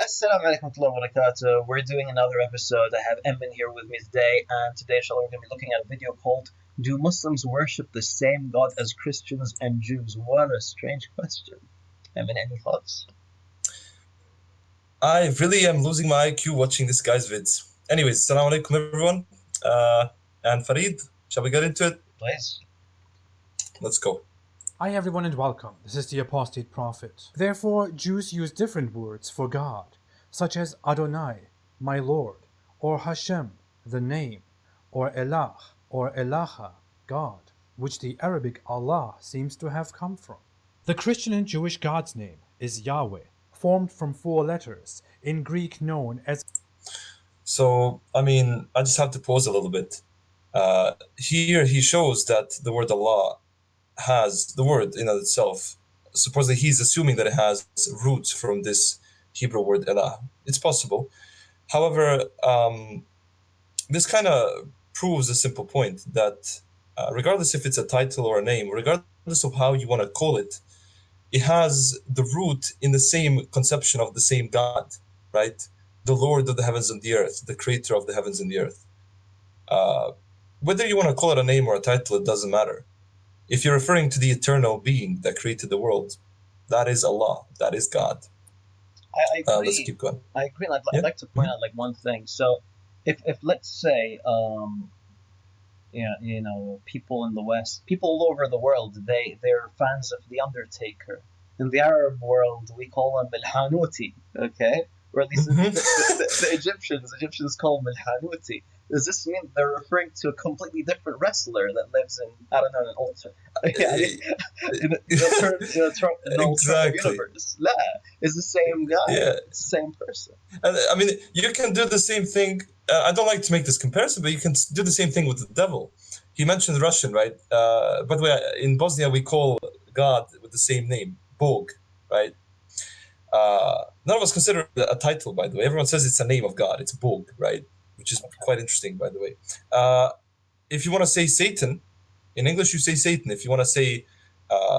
Assalamu alaikum wa rahmatullahi wa barakatuh. We're doing another episode. I have Emin here with me today, and today, inshallah, we're going to be looking at a video called Do Muslims Worship the Same God as Christians and Jews? What a strange question. Emin, any thoughts? I really am losing my IQ watching this guy's vids. Anyways, assalamu alaikum everyone. And Farid, shall we get into it? Please. Let's go. Hi everyone and welcome. This is the Apostate Prophet. Therefore, Jews use different words for God, such as Adonai, my Lord, or Hashem, the name, or Elah, or Elaha, God, which the Arabic Allah seems to have come from. The Christian and Jewish God's name is Yahweh, formed from 4 letters, in Greek known as... So, I just have to pause a little bit. Here he shows that the word Allah has, the word in itself, supposedly he's assuming that it has roots from this Hebrew word Elah. It's possible. However, this kind of proves a simple point that regardless if it's a title or a name, regardless of how you want to call it, it has the root in the same conception of the same God, right? The Lord of the heavens and the earth, the creator of the heavens and the earth. Whether you want to call it a name or a title, it doesn't matter. If you're referring to the eternal being that created the world, that is Allah, that is God. I agree. Let's keep going. I agree. I'd like to point out one thing. So, if let's say, people in the West, people all over the world, they're fans of the Undertaker. In the Arab world, we call him Al-Hanuti, okay? Or at least the Egyptians call him Al-Hanuti. Does this mean they're referring to a completely different wrestler that lives in, I don't know, an alternate universe? La, it's the same guy. Yeah. It's the same person. You can do the same thing. I don't like to make this comparison, but you can do the same thing with the devil. He mentioned Russian, right? By the way, in Bosnia, we call God with the same name, Bog, right? None of us consider it a title, by the way. Everyone says it's a name of God. It's Bog, right? Which is quite interesting, by the way. If you want to say Satan, in English you say Satan. If you want to say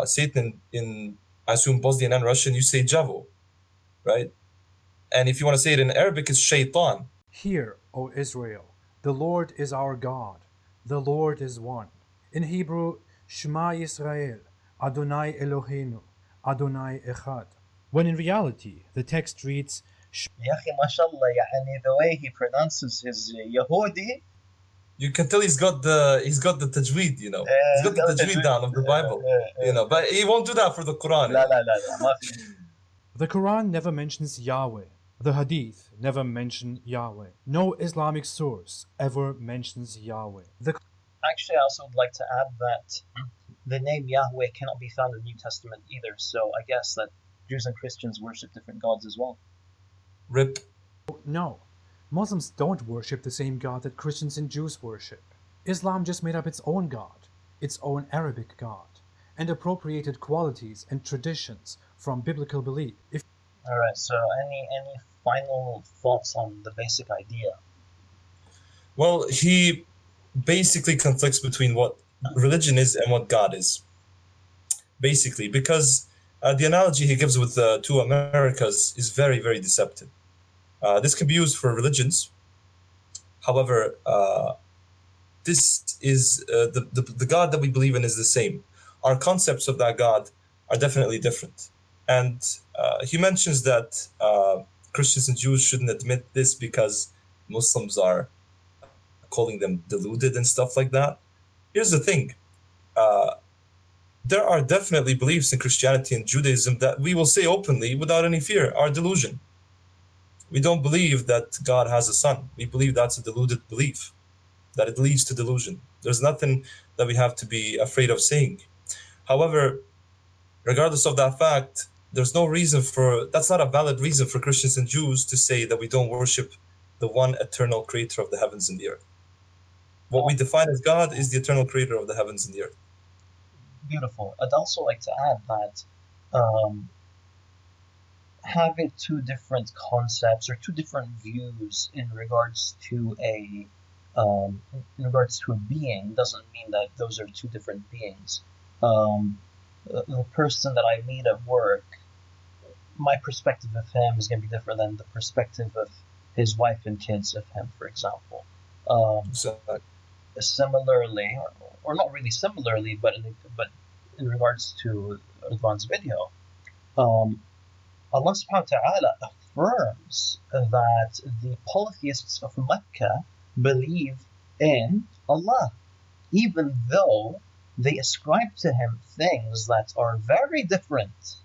Satan in, I assume, Bosnian and Russian, you say Javo, right? And if you want to say it in Arabic, it's Shaitan. Hear, O Israel, the Lord is our God, the Lord is one. In Hebrew, Shema Yisrael, Adonai Eloheinu, Adonai Echad. When in reality, the text reads, mashallah, the way he pronounces his Yahudi. You can tell he's got the tajweed, he's got the tajweed down of the Bible, but he won't do that for the Quran. The Quran never mentions Yahweh. The Hadith never mention Yahweh. No Islamic source ever mentions Yahweh. Actually, I also would like to add that the name Yahweh cannot be found in the New Testament either, so I guess that Jews and Christians worship different gods as well. Rip. No, Muslims don't worship the same God that Christians and Jews worship. Islam just made up its own God, its own Arabic God, and appropriated qualities and traditions from biblical belief. Alright, so any final thoughts on the basic idea? Well, he basically conflicts between what religion is and what God is. Basically, because the analogy he gives with the 2 Americas is very, very deceptive. This can be used for religions. However, this is the God that we believe in is the same. Our concepts of that God are definitely different. And he mentions that Christians and Jews shouldn't admit this because Muslims are calling them deluded and stuff like that. Here's the thing. There are definitely beliefs in Christianity and Judaism that we will say openly without any fear are delusion. We don't believe that God has a son. We believe that's a deluded belief, that it leads to delusion. There's nothing that we have to be afraid of saying. However, regardless of that fact, there's no reason that's not a valid reason for Christians and Jews to say that we don't worship the one eternal creator of the heavens and the earth. What we define as God is the eternal creator of the heavens and the earth. Beautiful. I'd also like to add that having 2 different concepts or 2 different views in regards to a being doesn't mean that those are 2 different beings. The person that I meet at work my perspective of him is going to be different than the perspective of his wife and kids of him, for example. Similarly, or not really similarly, but in regards to Ridwan's video, Allah subhanahu wa ta'ala affirms that the polytheists of Mecca believe in Allah, even though they ascribe to him things that are very different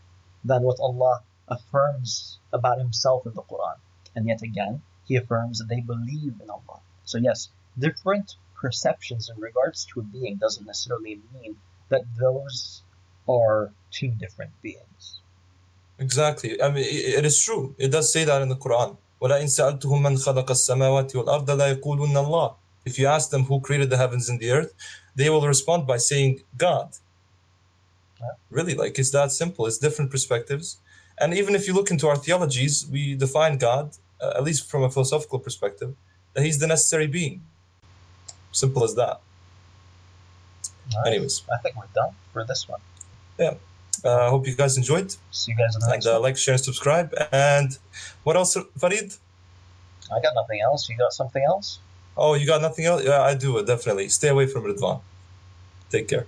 than what Allah affirms about himself in the Quran. And yet again, he affirms that they believe in Allah. So yes, different perceptions in regards to a being doesn't necessarily mean that those are two different beings. Exactly. I mean, it is true. It does say that in the Quran. وَلَئِنْ سَأَلْتُهُمْ مَنْ خَلَقَ السَّمَاوَاتِ وَالْأَرْضَ لَيَقُولُنَّ اللَّهِ. If you ask them who created the heavens and the earth, they will respond by saying God. Yeah. Really, like, it's that simple. It's different perspectives. And even if you look into our theologies, we define God, at least from a philosophical perspective, that he's the necessary being. Simple as that. Nice. Anyways. I think we're done for this one. Yeah. I hope you guys enjoyed. See you guys in the next one. Like, share, and subscribe. And what else, Farid? I got nothing else. You got something else? Oh, you got nothing else? Yeah, I do, definitely. Stay away from Ridwan. Take care.